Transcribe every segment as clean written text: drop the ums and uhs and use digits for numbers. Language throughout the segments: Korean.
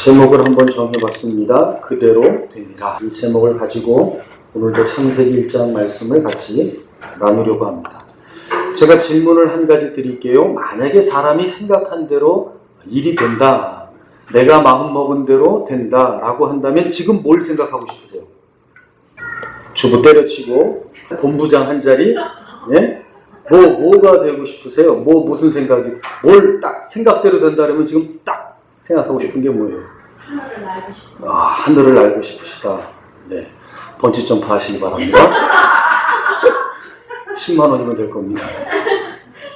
제목을 한번 정해봤습니다. 그대로 되리라. 이 제목을 가지고 오늘도 창세기 1장 말씀을 같이 나누려고 합니다. 제가 질문을 한 가지 드릴게요. 만약에 사람이 생각한 대로 일이 된다, 내가 마음먹은 대로 된다 라고 한다면 지금 뭘 생각하고 싶으세요? 주부 때려치고 본부장 한 자리? 예? 뭐가 되고 싶으세요? 무슨 생각이, 뭘 딱 생각대로 된다면 지금 딱 생각하고 싶은 게 뭐예요? 하늘을 알고 싶어요. 하늘을 알고 싶으시다. 네. 번지 점프 하시기 바랍니다. 10만 원이면 될 겁니다.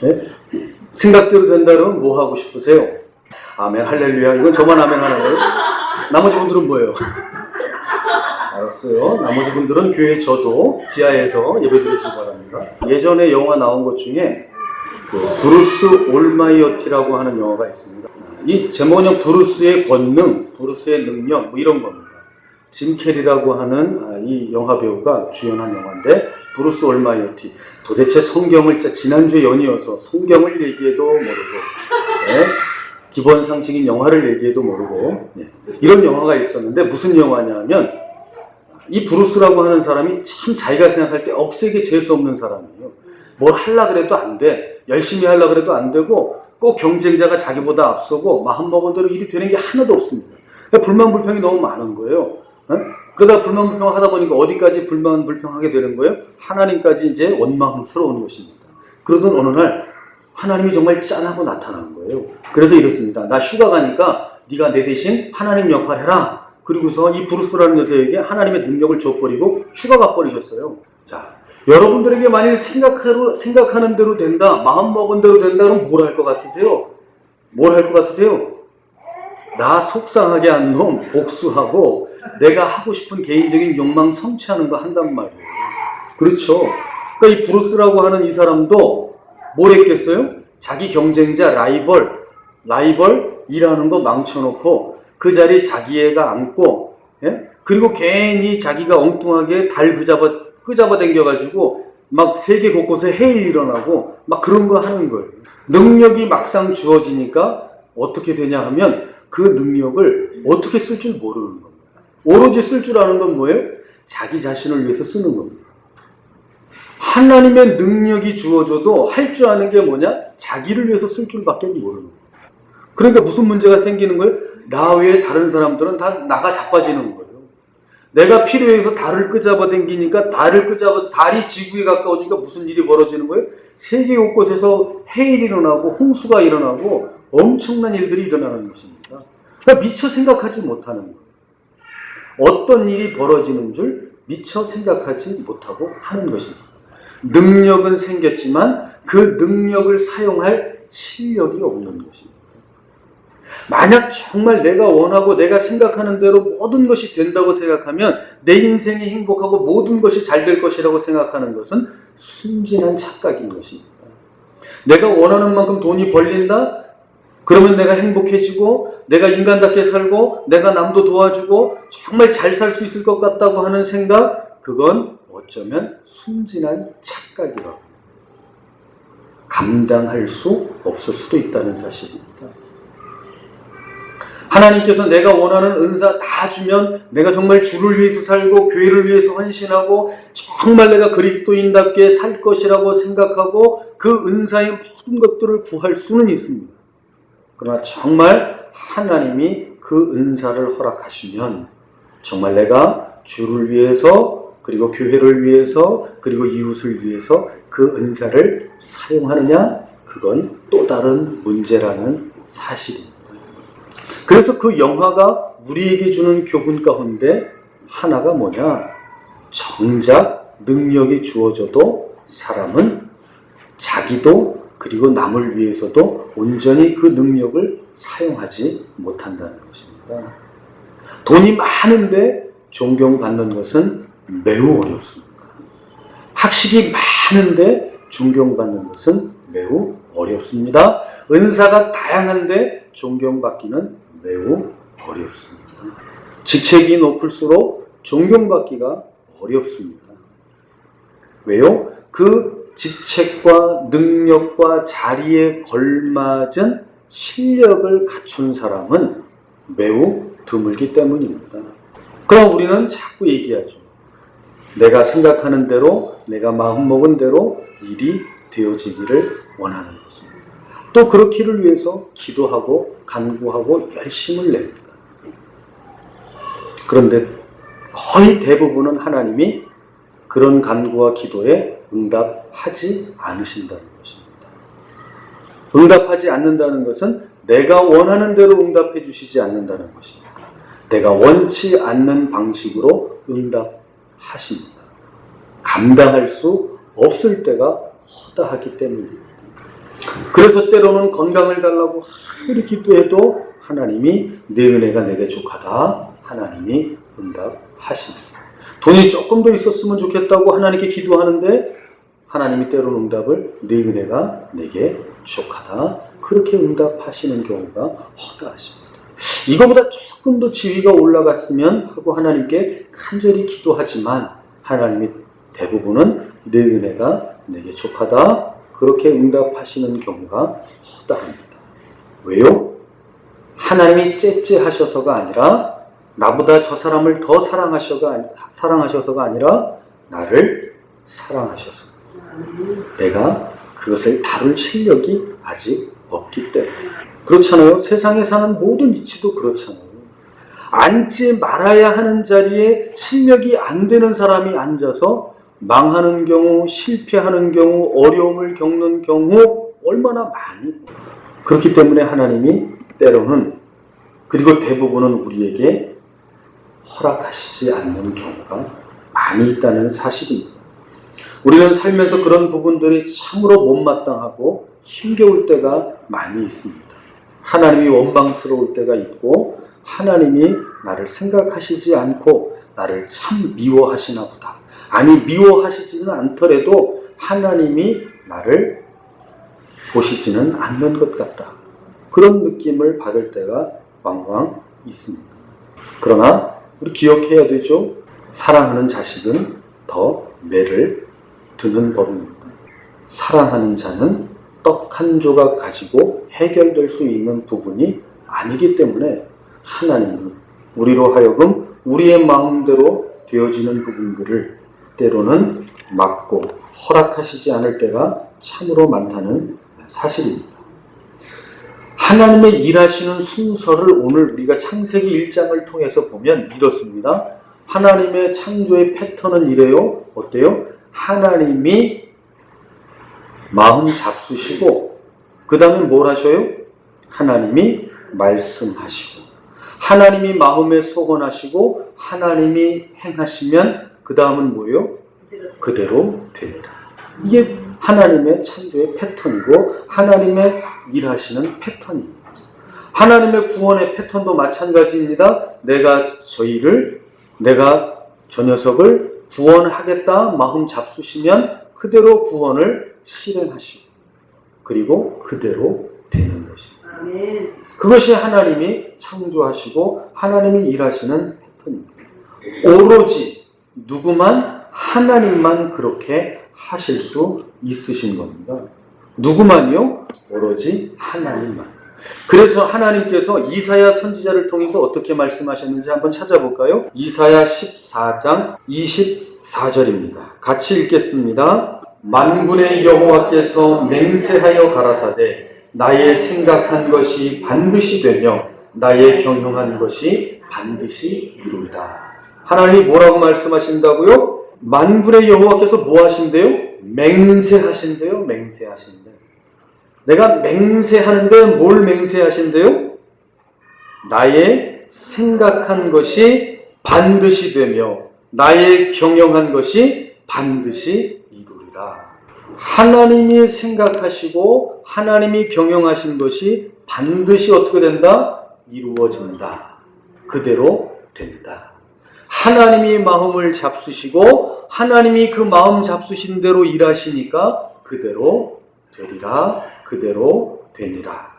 네? 생각대로 된다면 뭐 하고 싶으세요? 아멘, 할렐루야. 이건 저만 아멘 하는 거예요. 나머지 분들은 뭐예요? 알았어요. 나머지 분들은 교회 저도 지하에서 예배 드리시기 바랍니다. 예전에 영화 나온 것 중에 브루스 올마이어티라고 하는 영화가 있습니다. 이 제목은 브루스의 권능, 브루스의 능력 뭐 이런 겁니다. 짐 캐리라고 하는 이 영화 배우가 주연한 영화인데, 브루스 올마이어티, 도대체 성경을 지난주에 연이어서 성경을 얘기해도 모르고, 네, 기본 상식인 영화를 얘기해도 모르고, 네, 이런 영화가 있었는데 무슨 영화냐면, 이 브루스라고 하는 사람이 참 자기가 생각할 때 억세게 재수 없는 사람이에요. 뭘 하려고 그래도 안 돼. 열심히 하려고 그래도 안 되고, 꼭 경쟁자가 자기보다 앞서고 마음먹은 대로 일이 되는 게 하나도 없습니다. 그러니까 불만불평이 너무 많은 거예요. 그러다 불만불평을 하다 보니까 어디까지 불만불평하게 되는 거예요? 하나님까지 이제 원망스러운 것입니다. 그러던 어느 날 하나님이 정말 짠하고 나타난 거예요. 그래서 이렇습니다. 나 휴가 가니까 네가 내 대신 하나님 역할 해라. 그리고서 이 브루스라는 녀석에게 하나님의 능력을 줘버리고 휴가 가버리셨어요. 자, 여러분들에게 만일 생각하는 대로 된다, 마음먹은 대로 된다, 그럼 뭘 할 것 같으세요? 뭘 할 것 같으세요? 나 속상하게 한 놈 복수하고 내가 하고 싶은 개인적인 욕망 성취하는 거 한단 말이에요. 그렇죠? 그러니까 이 브루스라고 하는 이 사람도 뭘 했겠어요? 자기 경쟁자, 라이벌 일하는 거 망쳐놓고 그 자리에 자기 애가 앉고, 예? 그리고 괜히 자기가 엉뚱하게 달 끄잡아 당겨가지고 막 세계 곳곳에 해일 일어나고 막 그런 거 하는 거예요. 능력이 막상 주어지니까 어떻게 되냐 하면 그 능력을 어떻게 쓸 줄 모르는 겁니다. 오로지 쓸 줄 아는 건 뭐예요? 자기 자신을 위해서 쓰는 겁니다. 하나님의 능력이 주어져도 할 줄 아는 게 뭐냐? 자기를 위해서 쓸 줄밖에 모르는 거예요. 그러니까 무슨 문제가 생기는 거예요? 나 외에 다른 사람들은 다 나가 자빠지는 거예요. 내가 필요해서 달을 끄잡아 당기니까 달이 지구에 가까워지니까 무슨 일이 벌어지는 거예요? 세계 곳곳에서 해일이 일어나고 홍수가 일어나고 엄청난 일들이 일어나는 것입니다. 그러니까 미처 생각하지 못하는 거예요. 어떤 일이 벌어지는 줄 미처 생각하지 못하고 하는 것입니다. 능력은 생겼지만 그 능력을 사용할 실력이 없는 것입니다. 만약 정말 내가 원하고 내가 생각하는 대로 모든 것이 된다고 생각하면 내 인생이 행복하고 모든 것이 잘 될 것이라고 생각하는 것은 순진한 착각인 것입니다. 내가 원하는 만큼 돈이 벌린다? 그러면 내가 행복해지고 내가 인간답게 살고 내가 남도 도와주고 정말 잘 살 수 있을 것 같다고 하는 생각, 그건 어쩌면 순진한 착각이라고 감당할 수 없을 수도 있다는 사실입니다. 하나님께서 내가 원하는 은사 다 주면 내가 정말 주를 위해서 살고 교회를 위해서 헌신하고 정말 내가 그리스도인답게 살 것이라고 생각하고 그 은사의 모든 것들을 구할 수는 있습니다. 그러나 정말 하나님이 그 은사를 허락하시면 정말 내가 주를 위해서 그리고 교회를 위해서 그리고 이웃을 위해서 그 은사를 사용하느냐, 그건 또 다른 문제라는 사실입니다. 그래서 그 영화가 우리에게 주는 교훈 가운데 하나가 뭐냐? 정작 능력이 주어져도 사람은 자기도 그리고 남을 위해서도 온전히 그 능력을 사용하지 못한다는 것입니다. 돈이 많은데 존경받는 것은 매우 어렵습니다. 학식이 많은데 존경받는 것은 매우 어렵습니다. 은사가 다양한데 존경받기는 매우 어렵습니다. 직책이 높을수록 존경받기가 어렵습니다. 왜요? 그 직책과 능력과 자리에 걸맞은 실력을 갖춘 사람은 매우 드물기 때문입니다. 그럼 우리는 자꾸 얘기하죠. 내가 생각하는 대로, 내가 마음먹은 대로 일이 되어지기를 원하는 것입니다. 또 그렇기를 위해서 기도하고 간구하고 열심을 냅니다. 그런데 거의 대부분은 하나님이 그런 간구와 기도에 응답하지 않으신다는 것입니다. 응답하지 않는다는 것은 내가 원하는 대로 응답해 주시지 않는다는 것입니다. 내가 원치 않는 방식으로 응답하십니다. 감당할 수 없을 때가 허다하기 때문입니다. 그래서 때로는 건강을 달라고 아무리 기도해도 하나님이 내 은혜가 내게 족하다. 하나님이 응답하십니다. 돈이 조금 더 있었으면 좋겠다고 하나님께 기도하는데 하나님이 때로는 응답을 내 은혜가 내게 족하다. 그렇게 응답하시는 경우가 허다하십니다. 이거보다 조금 더 지위가 올라갔으면 하고 하나님께 간절히 기도하지만 하나님이 대부분은 내 은혜가 내게 족하다. 그렇게 응답하시는 경우가 허다합니다. 왜요? 하나님이 째째하셔서가 아니라 나보다 저 사람을 더 사랑하셔서가 아니라 나를 사랑하셔서 내가 그것을 다룰 실력이 아직 없기 때문에 그렇잖아요. 세상에 사는 모든 이치도 그렇잖아요. 앉지 말아야 하는 자리에 실력이 안 되는 사람이 앉아서 망하는 경우, 실패하는 경우, 어려움을 겪는 경우 얼마나 많이. 그렇기 때문에 하나님이 때로는 그리고 대부분은 우리에게 허락하시지 않는 경우가 많이 있다는 사실입니다. 우리는 살면서 그런 부분들이 참으로 못마땅하고 힘겨울 때가 많이 있습니다. 하나님이 원망스러울 때가 있고 하나님이 나를 생각하시지 않고 나를 참 미워하시나 보다. 아니 미워하시지는 않더라도 하나님이 나를 보시지는 않는 것 같다. 그런 느낌을 받을 때가 왕왕 있습니다. 그러나 우리 기억해야 되죠. 사랑하는 자식은 더 매를 드는 법입니다. 사랑하는 자는 떡 한 조각 가지고 해결될 수 있는 부분이 아니기 때문에 하나님은 우리로 하여금 우리의 마음대로 되어지는 부분들을 때로는 막고 허락하시지 않을 때가 참으로 많다는 사실입니다. 하나님의 일하시는 순서를 오늘 우리가 창세기 1장을 통해서 보면 이렇습니다. 하나님의 창조의 패턴은 이래요. 어때요? 하나님이 마음 잡수시고 그 다음에 뭘 하셔요? 하나님이 말씀하시고 하나님이 마음에 소원하시고 하나님이 행하시면 그 다음은 뭐예요? 그대로 됩니다. 이게 하나님의 창조의 패턴이고 하나님의 일하시는 패턴입니다. 하나님의 구원의 패턴도 마찬가지입니다. 내가 저 녀석을 구원하겠다 마음 잡수시면 그대로 구원을 실행하시고 그리고 그대로 되는 것입니다. 아멘. 그것이 하나님이 창조하시고 하나님이 일하시는 패턴입니다. 오로지 누구만 하나님만 그렇게 하실 수 있으신 겁니다. 누구만요? 오로지 하나님만. 그래서 하나님께서 이사야 선지자를 통해서 어떻게 말씀하셨는지 한번 찾아볼까요? 이사야 14장 24절입니다. 같이 읽겠습니다. 만군의 여호와께서 맹세하여 가라사대 나의 생각한 것이 반드시 되며 나의 경영한 것이 반드시 이루리다. 하나님이 뭐라고 말씀하신다고요? 만군의 여호와께서 뭐 하신대요? 맹세하신대요. 맹세하신대. 내가 맹세하는데 뭘 맹세하신대요? 나의 생각한 것이 반드시 되며 나의 경영한 것이 반드시 이루리라. 하나님이 생각하시고 하나님이 경영하신 것이 반드시 어떻게 된다? 이루어진다. 그대로 된다. 하나님이 마음을 잡수시고 하나님이 그 마음 잡수신 대로 일하시니까 그대로 되리라. 그대로 되니라.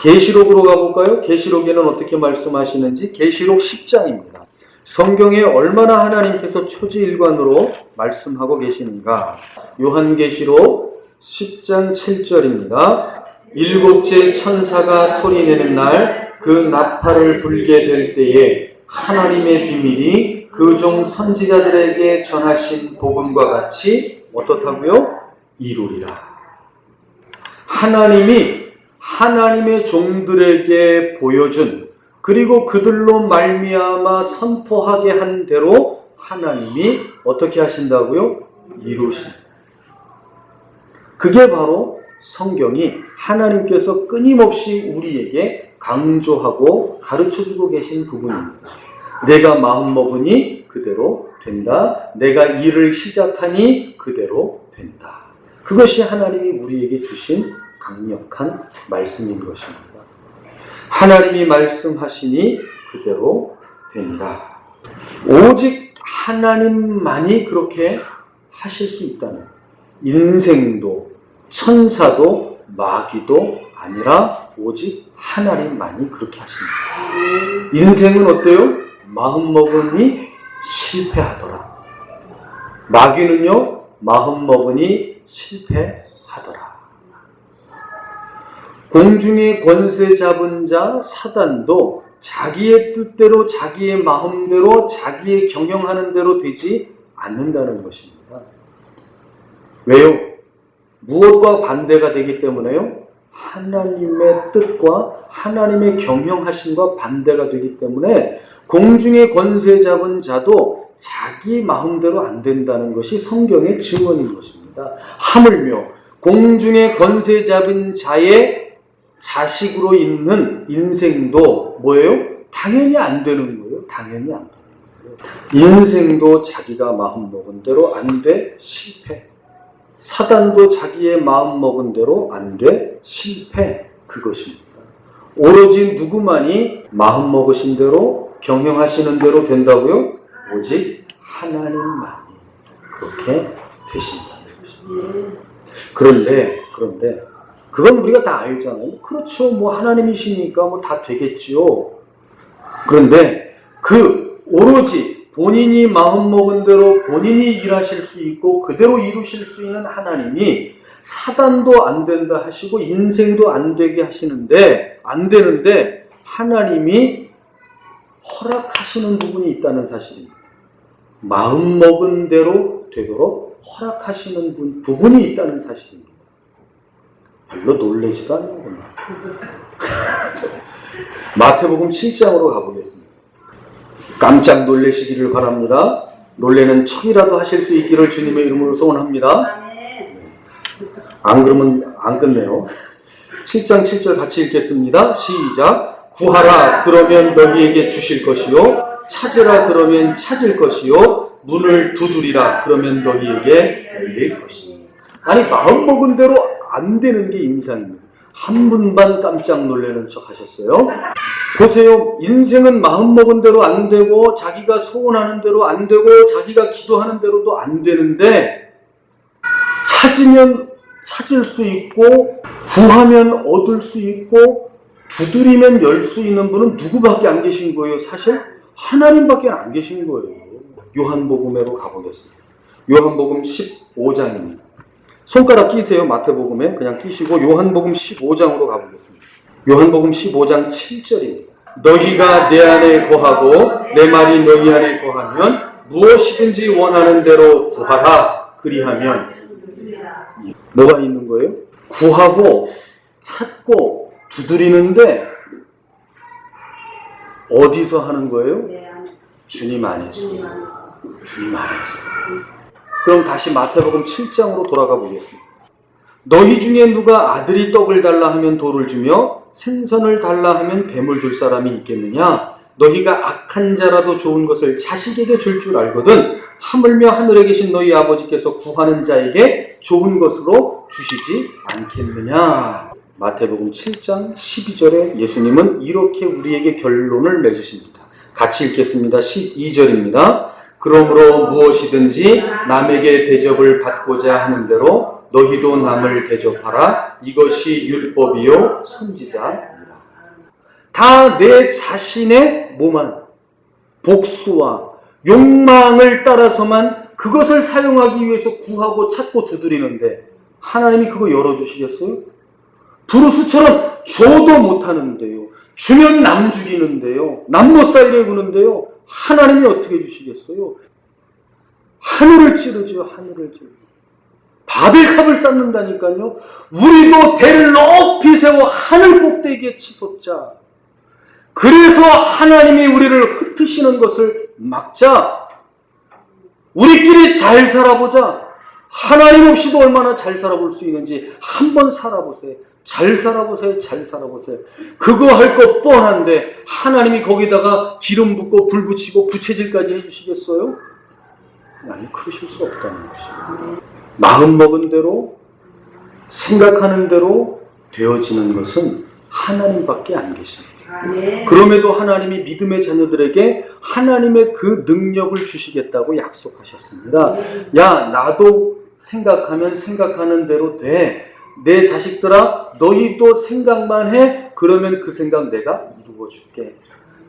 계시록으로 가볼까요? 계시록에는 어떻게 말씀하시는지 계시록 10장입니다. 성경에 얼마나 하나님께서 초지일관으로 말씀하고 계시는가. 요한계시록 10장 7절입니다. 일곱째 천사가 소리내는 날 그 나팔을 불게 될 때에 하나님의 비밀이 그 종 선지자들에게 전하신 복음과 같이 어떻다고요? 이루리라. 하나님이 하나님의 종들에게 보여준, 그리고 그들로 말미암아 선포하게 한 대로 하나님이 어떻게 하신다고요? 이루신. 그게 바로 성경이 하나님께서 끊임없이 우리에게 강조하고 가르쳐주고 계신 부분입니다. 내가 마음먹으니 그대로 된다. 내가 일을 시작하니 그대로 된다. 그것이 하나님이 우리에게 주신 강력한 말씀인 것입니다. 하나님이 말씀하시니 그대로 된다. 오직 하나님만이 그렇게 하실 수 있다는, 인생도 천사도 마귀도 아니라 오직 하나님만이 그렇게 하십니다. 인생은 어때요? 마음먹으니 실패하더라. 마귀는요, 마음먹으니 실패하더라. 공중의 권세 잡은 자 사단도 자기의 뜻대로, 자기의 마음대로, 자기의 경영하는 대로 되지 않는다는 것입니다. 왜요? 무엇과 반대가 되기 때문에요? 하나님의 뜻과 하나님의 경영하심과 반대가 되기 때문에 공중의 권세 잡은 자도 자기 마음대로 안 된다는 것이 성경의 증언인 것입니다. 하물며 공중의 권세 잡은 자의 자식으로 있는 인생도 뭐예요? 당연히 안 되는 거예요. 당연히 안 되는 거예요. 인생도 자기가 마음 먹은 대로 안 돼, 실패. 사단도 자기의 마음 먹은 대로 안 돼, 실패. 그것입니다. 오로지 누구만이 마음 먹으신 대로, 경영하시는 대로 된다고요? 오직 하나님만이 그렇게 되신다는 것입니다. 그런데 그건 우리가 다 알잖아요. 그렇죠. 뭐 하나님이시니까 뭐 다 되겠지요. 그런데 그 오로지 본인이 마음먹은 대로 본인이 일하실 수 있고 그대로 이루실 수 있는 하나님이 사단도 안 된다 하시고 인생도 안 되게 하시는데, 안 되는데 하나님이 허락하시는 부분이 있다는 사실입니다. 마음먹은 대로 되도록 허락하시는 부분이 있다는 사실입니다. 별로 놀라지도 않는구나. 마태복음 7장으로 가보겠습니다. 깜짝 놀라시기를 바랍니다. 놀래는 척이라도 하실 수 있기를 주님의 이름으로 소원합니다. 안 그러면 안 끝내요. 7장 7절 같이 읽겠습니다. 시작. 구하라 그러면 너희에게 주실 것이요, 찾으라 그러면 찾을 것이요, 문을 두드리라 그러면 너희에게 열릴 것이니. 아니, 마음먹은 대로 안 되는 게 임상입니다. 한 분만 깜짝 놀라는 척 하셨어요. 보세요. 인생은 마음먹은 대로 안 되고 자기가 소원하는 대로 안 되고 자기가 기도하는 대로도 안 되는데, 찾으면 찾을 수 있고 구하면 얻을 수 있고 두드리면 열 수 있는 분은 누구밖에 안 계신 거예요? 사실 하나님밖에 안 계신 거예요. 요한복음으로 가보겠습니다. 요한복음 15장입니다. 손가락 끼세요. 마태복음에 그냥 끼시고 요한복음 15장으로 가보겠습니다. 요한복음 15장 7절입니다. 너희가 내 안에 거하고 내 말이 너희 안에 거하면 무엇이든지 원하는 대로 구하라. 그리하면 뭐가 있는 거예요? 구하고 찾고 두드리는데 어디서 하는 거예요? 주님 안에서. 주님 안에서. 그럼 다시 마태복음 7장으로 돌아가 보겠습니다. 너희 중에 누가 아들이 떡을 달라 하면 돌을 주며 생선을 달라 하면 뱀을 줄 사람이 있겠느냐? 너희가 악한 자라도 좋은 것을 자식에게 줄 줄 알거든 하물며 하늘에 계신 너희 아버지께서 구하는 자에게 좋은 것으로 주시지 않겠느냐? 마태복음 7장 12절에 예수님은 이렇게 우리에게 결론을 맺으십니다. 같이 읽겠습니다. 12절입니다. 그러므로 무엇이든지 남에게 대접을 받고자 하는 대로 너희도 남을 대접하라. 이것이 율법이요 선지자니라. 다 내 자신의 뭐만 복수와 욕망을 따라서만 그것을 사용하기 위해서 구하고 찾고 두드리는데 하나님이 그거 열어주시겠어요? 브루스처럼 줘도 못하는데요. 주면 남 죽이는데요. 남 못 살게 구는데요. 하나님이 어떻게 주시겠어요? 하늘을 찌르죠. 하늘을 찌르죠. 바벨탑을 쌓는다니까요. 우리도 대를 높이 세워 하늘 꼭대기에 치솟자. 그래서 하나님이 우리를 흩으시는 것을 막자. 우리끼리 잘 살아보자. 하나님 없이도 얼마나 잘 살아볼 수 있는지 한번 살아보세요. 잘 살아보세요. 잘 살아보세요. 그거 할 거 뻔한데 하나님이 거기다가 기름 붓고 불 붙이고 부채질까지 해주시겠어요? 아니, 그러실 수 없다는 것이죠. 마음 먹은 대로 생각하는 대로 되어지는 것은 하나님밖에 안 계십니다. 그럼에도 하나님이 믿음의 자녀들에게 하나님의 그 능력을 주시겠다고 약속하셨습니다. 야, 나도 생각하면 생각하는 대로 돼. 내 자식들아, 너희도 생각만 해. 그러면 그 생각 내가 이루어줄게.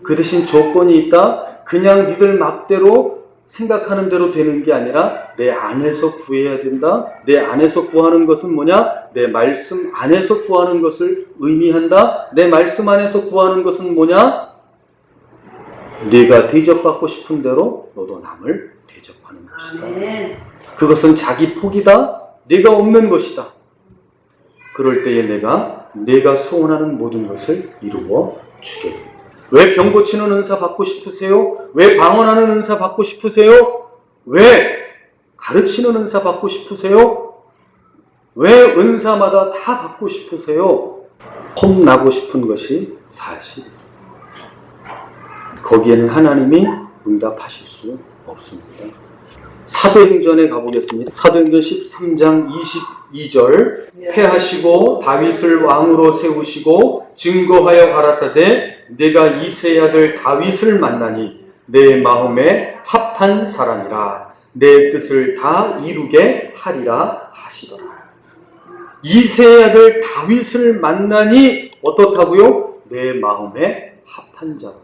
그 대신 조건이 있다. 그냥 니들 맘대로 생각하는 대로 되는 게 아니라 내 안에서 구해야 된다. 내 안에서 구하는 것은 뭐냐? 내 말씀 안에서 구하는 것을 의미한다. 내 말씀 안에서 구하는 것은 뭐냐? 네가 대접받고 싶은 대로 너도 남을 대접하는 것이다. 그것은 자기 폭이다. 네가 없는 것이다. 그럴 때에 내가 소원하는 모든 것을 이루어 주겠다. 왜 병 고치는 은사 받고 싶으세요? 왜 방언하는 은사 받고 싶으세요? 왜 가르치는 은사 받고 싶으세요? 왜 은사마다 다 받고 싶으세요? 험나고 싶은 것이 사실. 거기에는 하나님이 응답하실 수 없습니다. 사도행전에 가보겠습니다. 사도행전 13장 22절 패하시고 다윗을 왕으로 세우시고 증거하여 가라사대 내가 이새의 아들 다윗을 만나니 내 마음에 합한 사람이라 내 뜻을 다 이루게 하리라 하시더라. 이새의 아들 다윗을 만나니 어떻다고요? 내 마음에 합한 자라고요.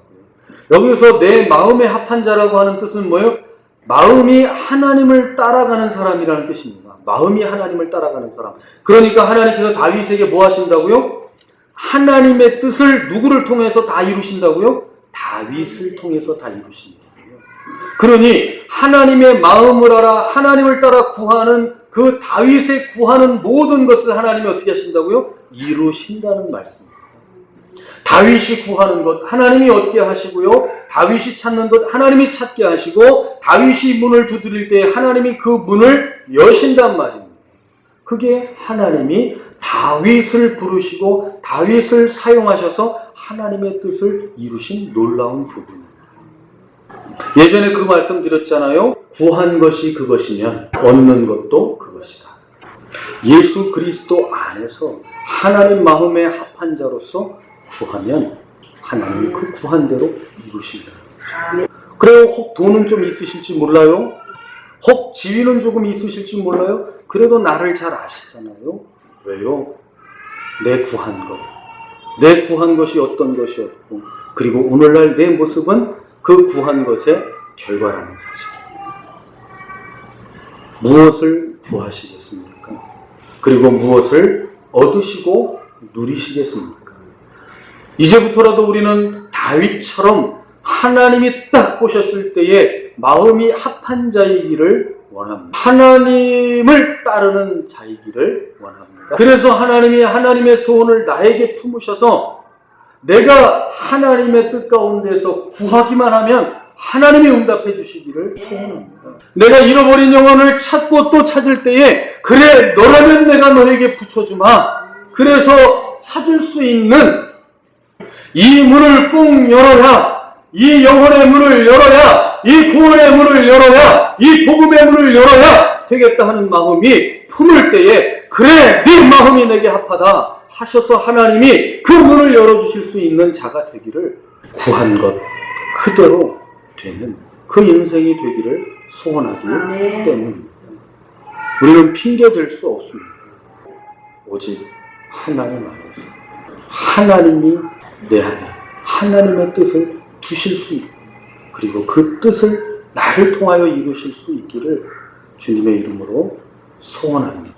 여기서 내 마음에 합한 자라고 하는 뜻은 뭐예요? 마음이 하나님을 따라가는 사람이라는 뜻입니다. 마음이 하나님을 따라가는 사람. 그러니까 하나님께서 다윗에게 뭐 하신다고요? 하나님의 뜻을 누구를 통해서 다 이루신다고요? 다윗을 통해서 다 이루신다고요. 그러니 하나님의 마음을 알아 하나님을 따라 구하는 그 다윗의 구하는 모든 것을 하나님이 어떻게 하신다고요? 이루신다는 말씀입니다. 다윗이 구하는 것 하나님이 얻게 하시고요. 다윗이 찾는 것 하나님이 찾게 하시고 다윗이 문을 두드릴 때 하나님이 그 문을 여신단 말입니다. 그게 하나님이 다윗을 부르시고 다윗을 사용하셔서 하나님의 뜻을 이루신 놀라운 부분입니다. 예전에 그 말씀 드렸잖아요. 구한 것이 그것이면 얻는 것도 그것이다. 예수 그리스도 안에서 하나님 마음에 합한 자로서 구하면 하나님이 그 구한 대로 이루신다. 그래요. 혹 돈은 좀 있으실지 몰라요. 혹 지위는 조금 있으실지 몰라요. 그래도 나를 잘 아시잖아요. 왜요? 내 구한 것. 내 구한 것이 어떤 것이었고 그리고 오늘날 내 모습은 그 구한 것의 결과라는 사실. 무엇을 구하시겠습니까? 그리고 무엇을 얻으시고 누리시겠습니까? 이제부터라도 우리는 다윗처럼 하나님이 딱 보셨을 때에 마음이 합한 자이기를 원합니다. 하나님을 따르는 자이기를 원합니다. 그래서 하나님이 하나님의 소원을 나에게 품으셔서 내가 하나님의 뜻 가운데서 구하기만 하면 하나님이 응답해 주시기를 소원합니다. 내가 잃어버린 영혼을 찾고 또 찾을 때에 그래 너라면 내가 너에게 붙여주마. 그래서 찾을 수 있는 이 문을 꼭 열어야 이 영혼의 문을 열어야 이 구원의 문을 열어야 이 복음의 문을 열어야 되겠다 하는 마음이 품을 때에 그래 네 마음이 내게 합하다 하셔서 하나님이 그 문을 열어주실 수 있는 자가 되기를 구한 것 그대로 되는 그 인생이 되기를 소원하기 때문입니다. 우리는 핑계 댈 수 없습니다. 오직 하나님 안에서 하나님이 내 안에 하나님의 뜻을 두실 수 있고 그리고 그 뜻을 나를 통하여 이루실 수 있기를 주님의 이름으로 소원합니다.